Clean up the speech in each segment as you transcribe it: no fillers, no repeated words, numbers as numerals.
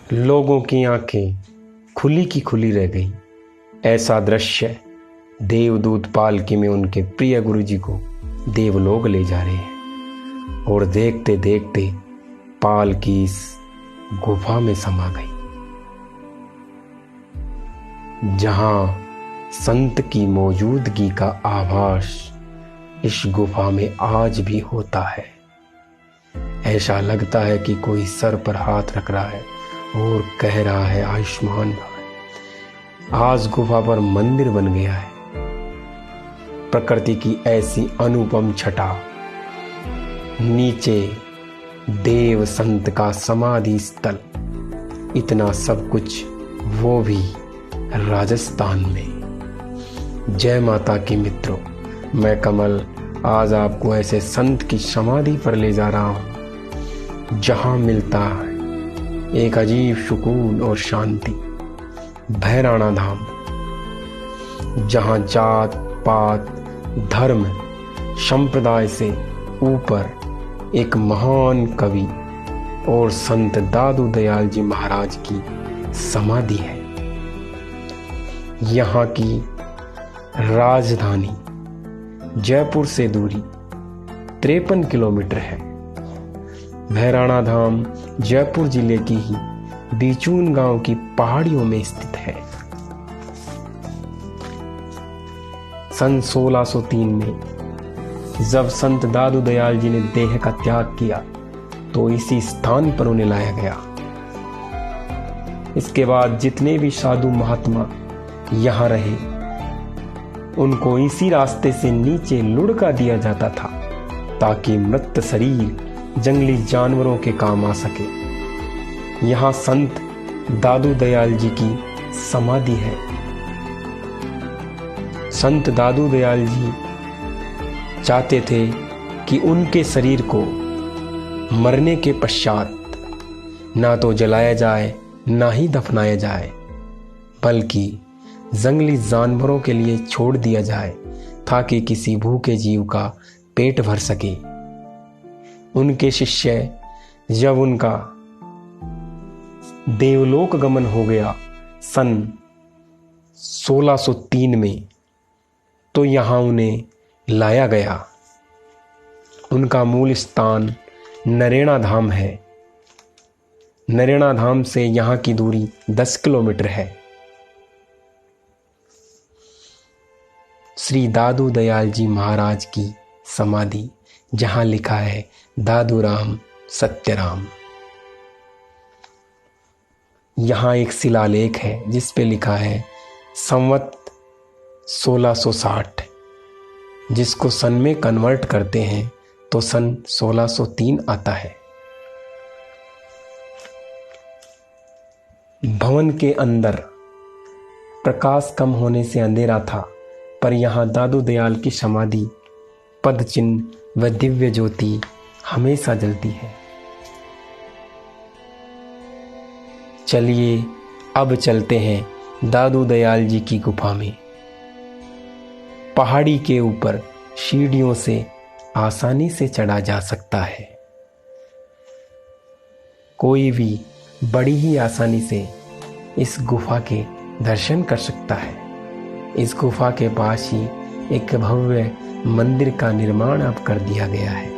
लोगों की आंखें खुली की खुली रह गई। ऐसा दृश्य देवदूत पालकी में उनके प्रिय गुरुजी को देवलोक ले जा रहे हैं और देखते देखते पालकी इस गुफा में समा गई, जहां संत की मौजूदगी का आभास इस गुफा में आज भी होता है। ऐसा लगता है कि कोई सर पर हाथ रख रहा है और कह रहा है आयुष्मान भव। आज गुफा पर मंदिर बन गया है। प्रकृति की ऐसी अनुपम छटा, नीचे देव संत का समाधि स्थल, इतना सब कुछ वो भी राजस्थान में। जय माता की मित्रों, मैं कमल आज आपको ऐसे संत की समाधि पर ले जा रहा हूं जहां मिलता है एक अजीब सुकून और शांति। भैराणा धाम, जहां जात पात धर्म संप्रदाय से ऊपर एक महान कवि और संत दादू दयाल जी महाराज की समाधि है। यहाँ की राजधानी जयपुर से दूरी 53 किलोमीटर है। भैराणा धाम जयपुर जिले की ही बीचून गांव की पहाड़ियों में स्थित है। सन 1603 में जब संत दादू दयाल जी ने देह का त्याग किया तो इसी स्थान पर उन्हें लाया गया। इसके बाद जितने भी साधु महात्मा यहाँ रहे, उनको इसी रास्ते से नीचे लुढ़का दिया जाता था ताकि मृत शरीर जंगली जानवरों के काम आ सके। यहाँ संत दादू दयाल जी की समाधि है। संत दादू दयाल जी चाहते थे कि उनके शरीर को मरने के पश्चात ना तो जलाया जाए ना ही दफनाया जाए, बल्कि जंगली जानवरों के लिए छोड़ दिया जाए ताकि किसी भूखे जीव का पेट भर सके। उनके शिष्य जब उनका देवलोक गमन हो गया सन 1603 में, तो यहाँ उन्हें लाया गया। उनका मूल स्थान नरेणा धाम है। नरेणा धाम से यहाँ की दूरी 10 किलोमीटर है। श्री दादू दयाल जी महाराज की समाधि, जहां लिखा है दादू राम सत्यराम। यहां एक शिलालेख है जिस पे लिखा है संवत 1660, जिसको सन में कन्वर्ट करते हैं तो सन 1603 आता है। भवन के अंदर प्रकाश कम होने से अंधेरा था, पर यहाँ दादू दयाल की समाधि, पद चिन्ह व दिव्य ज्योति हमेशा जलती है। चलिए अब चलते हैं दादू दयाल जी की गुफा में। पहाड़ी के ऊपर सीढ़ियों से आसानी से चढ़ा जा सकता है। कोई भी बड़ी ही आसानी से इस गुफा के दर्शन कर सकता है। इस गुफा के पास ही एक भव्य मंदिर का निर्माण अब कर दिया गया है,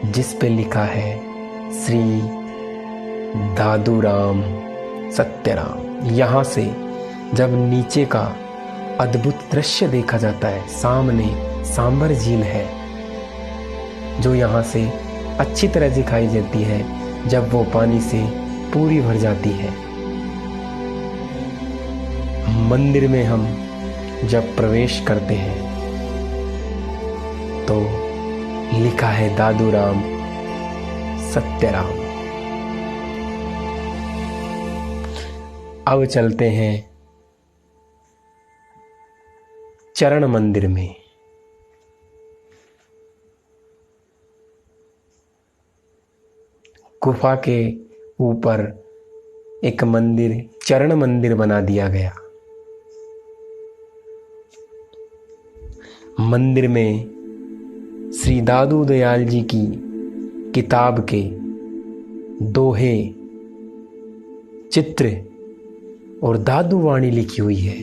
जिस पे लिखा है श्री दादू राम सत्यराम। यहाँ से जब नीचे का अद्भुत दृश्य देखा जाता है, सामने सांबर झील है जो यहाँ से अच्छी तरह दिखाई देती है जब वो पानी से पूरी भर जाती है। मंदिर में हम जब प्रवेश करते हैं तो लिखा है दादू राम सत्यराम। अब चलते हैं चरण मंदिर में। गुफा के ऊपर एक मंदिर, चरण मंदिर बना दिया गया। मंदिर में श्री दादू दयाल जी की किताब के दोहे चित्र और दादू वाणी लिखी हुई है।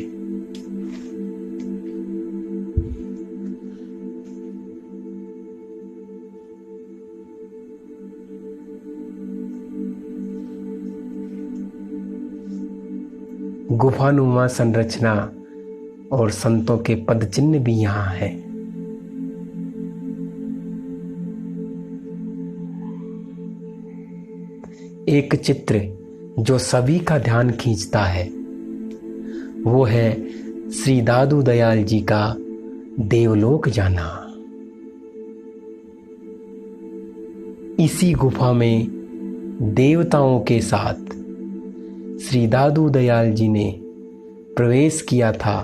गुफानुमा संरचना और संतों के पद चिन्ह भी यहाँ है। एक चित्र जो सभी का ध्यान खींचता है वो है श्री दादू दयाल जी का देवलोक जाना। इसी गुफा में देवताओं के साथ श्री दादू दयाल जी ने प्रवेश किया था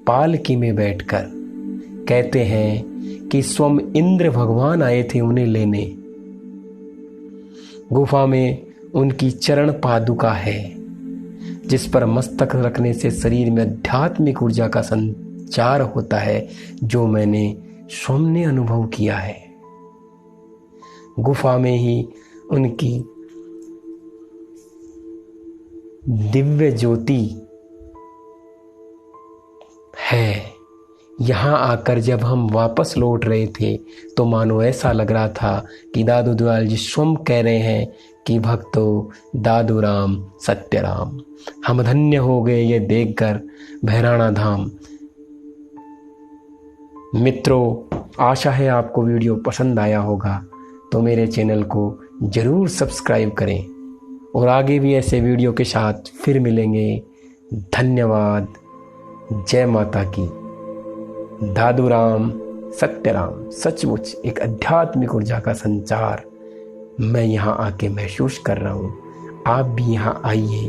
पालकी में बैठकर। कहते हैं कि स्वयं इंद्र भगवान आए थे उन्हें लेने। गुफा में उनकी चरण पादुका है जिस पर मस्तक रखने से शरीर में आध्यात्मिक ऊर्जा का संचार होता है, जो मैंने स्वयं ने अनुभव किया है। गुफा में ही उनकी दिव्य ज्योति है। यहाँ आकर जब हम वापस लौट रहे थे तो मानो ऐसा लग रहा था कि दादू दयाल जी स्वयं कह रहे हैं कि भक्तों दादू राम सत्य राम। हम धन्य हो गए ये देखकर भैराणा धाम। मित्रों, आशा है आपको वीडियो पसंद आया होगा, तो मेरे चैनल को जरूर सब्सक्राइब करें और आगे भी ऐसे वीडियो के साथ फिर मिलेंगे। धन्यवाद। जय माता की। दादू राम सत्य राम, सचमुच एक आध्यात्मिक ऊर्जा का संचार मैं यहाँ आके महसूस कर रहा हूँ। आप भी यहाँ आइए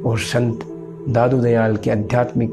और संत दादू दयाल के आध्यात्मिक